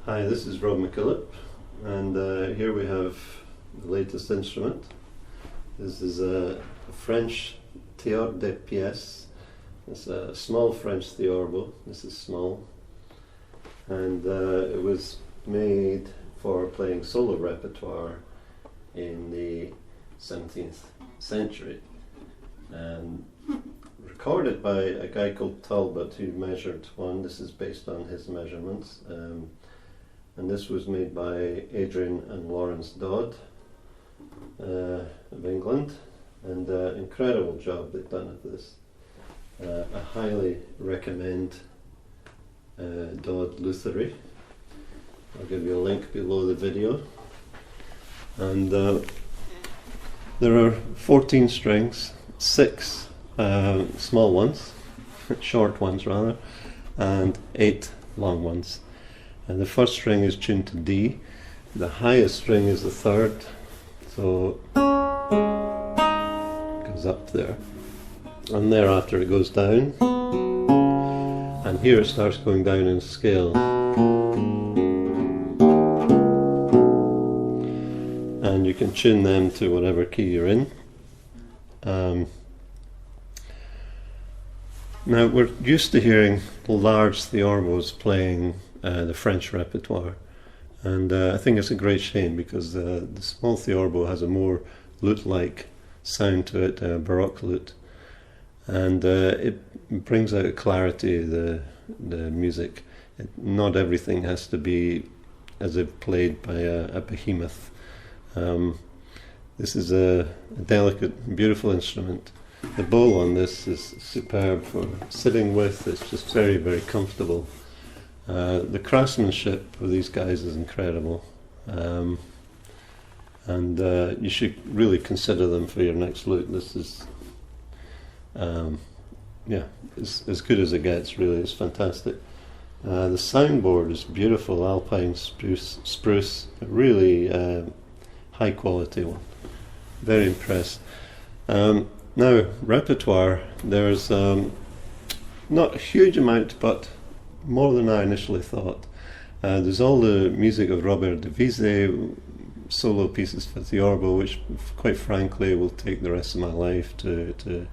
Hi, this is Rob MacKillop, and here we have the latest instrument. This is a French Théorbe de Pièces. It's a small French Théorbo. This is small, and it was made for playing solo repertoire in the 17th century, and recorded by a guy called Talbot who measured one. This is based on his measurements. And this was made by Adrian and Lawrence Dodd of England, and incredible job they've done at this. I highly recommend Dodd Luthery. I'll give you a link below the video. And there are 14 strings, 6 small ones, short ones rather, and 8 long ones. And the first string is tuned to D. The highest string is the third, so it goes up there. And thereafter it goes down. And here it starts going down in scale. And you can tune them to whatever key you're in. Now we're used to hearing large theorbos playing the French repertoire, and I think it's a great shame because the small theorbo has a more lute-like sound to it, Baroque lute, and it brings out clarity the music. Not everything has to be as if played by a behemoth. This is a delicate, beautiful instrument. The bow on this is superb for sitting with. It's just very, very comfortable. The craftsmanship of these guys is incredible, and you should really consider them for your next lute. This is, it's as good as it gets. Really, it's fantastic. The soundboard is beautiful, alpine spruce, a really high quality one. Very impressed. Now, repertoire. There's not a huge amount, but more than I initially thought. There's all the music of Robert de Vise, solo pieces for Theorbo, which quite frankly will take the rest of my life to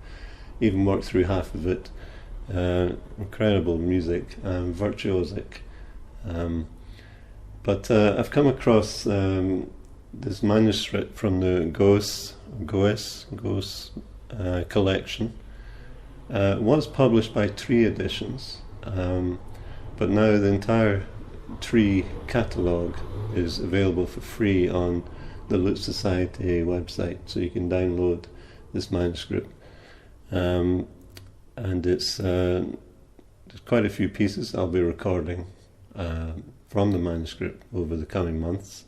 even work through half of it. Incredible music, virtuosic. But I've come across this manuscript from the Goes collection. It was published by Tree Editions. But now the entire Tree catalogue is available for free on the Lute Society website, so you can download this manuscript. And there's quite a few pieces I'll be recording from the manuscript over the coming months.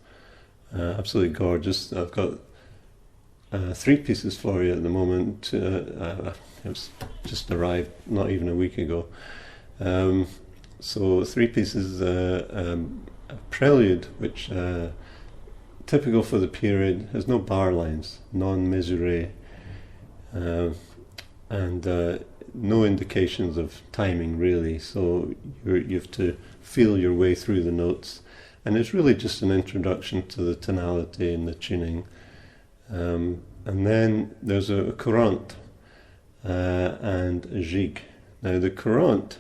Absolutely gorgeous. I've got 3 pieces for you at the moment. It's just arrived not even a week ago. So 3 pieces, a Prelude, which typical for the period, has no bar lines, non-mesuré, and no indications of timing really, so you have to feel your way through the notes, and it's really just an introduction to the tonality and the tuning. And then there's a courante and a gigue. Now the courante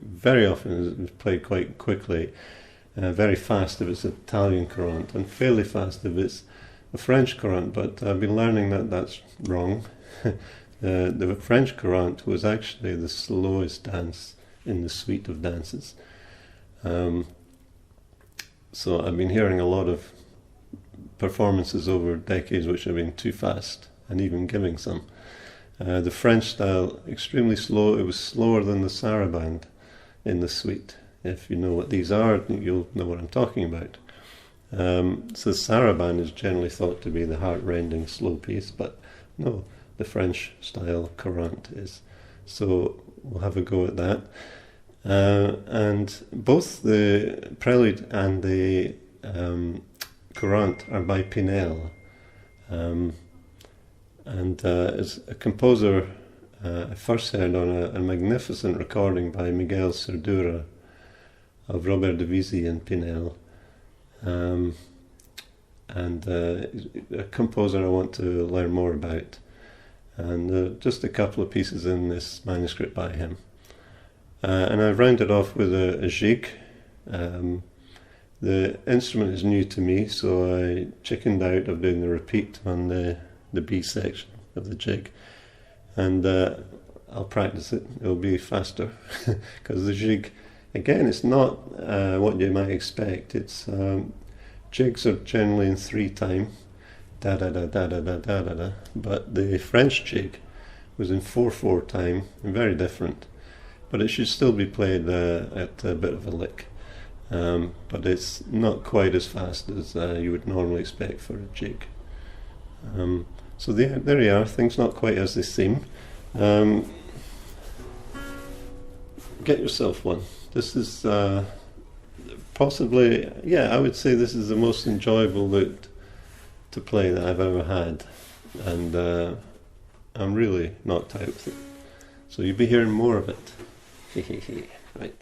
very often is played quite quickly, very fast if it's Italian courante, and fairly fast if it's a French courante, but I've been learning that that's wrong. The French courante was actually the slowest dance in the suite of dances. So I've been hearing a lot of performances over decades which have been too fast, and even giving some. The French style, extremely slow. It was slower than the sarabande in the suite. If you know what these are, you'll know what I'm talking about. So sarabande is generally thought to be the heart-rending slow piece, but no, the French style courante is. So we'll have a go at that. And both the Prelude and the courante are by Pinel. And as a composer, I first heard on a magnificent recording by Miguel Cerdura, of Robert de Visy and Pinel, and a composer I want to learn more about. And just a couple of pieces in this manuscript by him. And I rounded off with a jig. The instrument is new to me, so I chickened out of doing the repeat on the B section of the jig. And I'll practice it. It'll be faster because the jig, again, it's not what you might expect. It's jigs are generally in 3/time, da da da da da da da da da. But the French jig was in 4/4 time, and very different. But it should still be played at a bit of a lick. But it's not quite as fast as you would normally expect for a jig. So there you are, things not quite as they seem. Get yourself one. This is possibly, I would say this is the most enjoyable lute to play that I've ever had. And I'm really knocked out with it. So you'll be hearing more of it. Right.